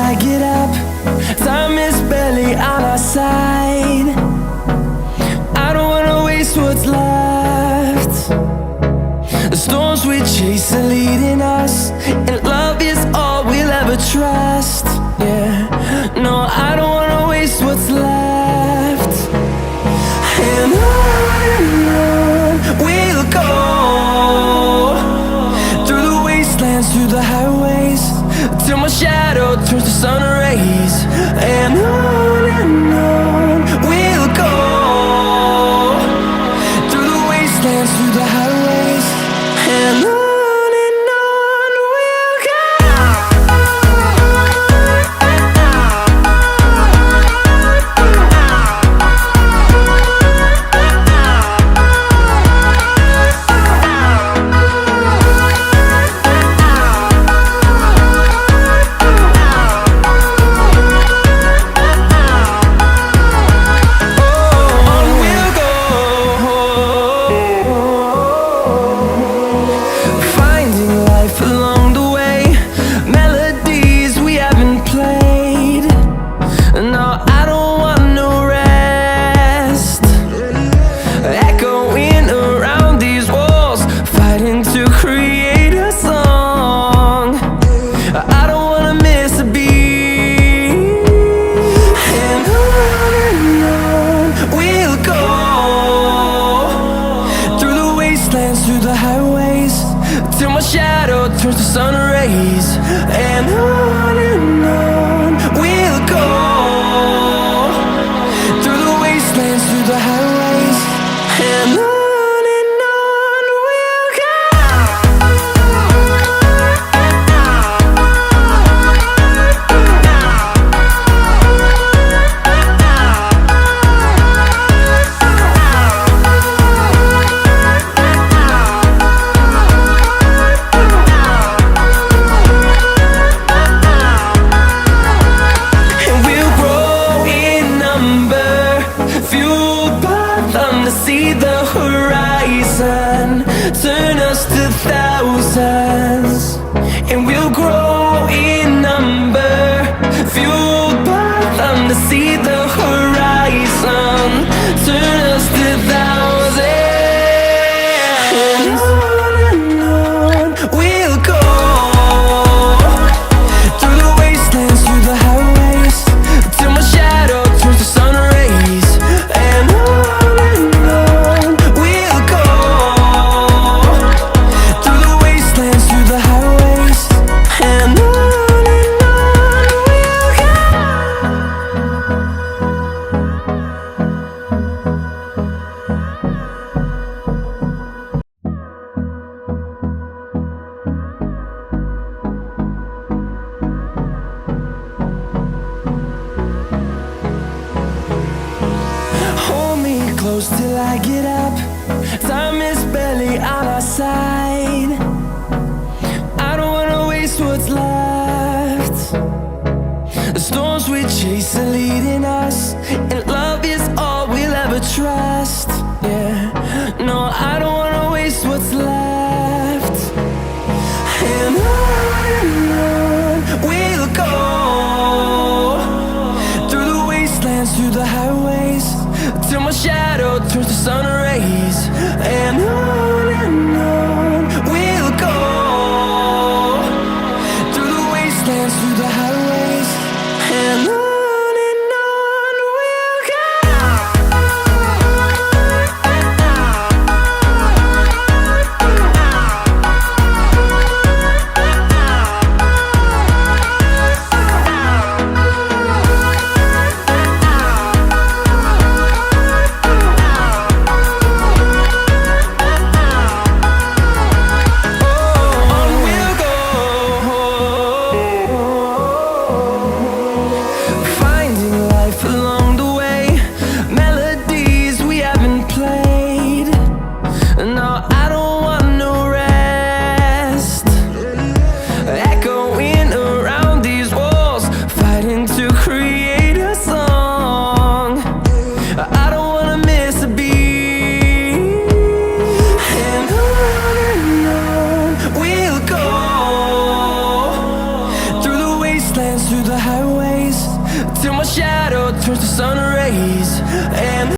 I get up. Time is barely on our side. I don't wanna waste what's left. The storms we chase are leading us, and love is all we'll ever trust. Yeah, no, I don't wanna waste what's left. And on we'll go, through the wastelands, through the highways, till my shadow turns to sun rays. And on we'll go, through the wastelands, through the highways, and on we'll go. Through the highways, till my shadow turns to sun rays. And on we'll go, through the wastelands, through the highways, and on we'll go. See the horizon turn us to thousands, and we'll grow in number, fueled by them. To see the horizon turn us to thousands, and on we'll go, through the wastelands, through the highways, till my shadow turns to sun rays. And close till I get up. Time is barely on our side. I don't wanna waste what's left. The storms we chase are leading us, and love is all we'll ever trust. Yeah, no, I don't wanna waste what's left. And on we'll go, through the wastelands, through the highways, till my shadow turns to sun rays. And on we'll go, through the wastelands, through the highways, and on we'll go. highways till my shadow turns to sun rays. And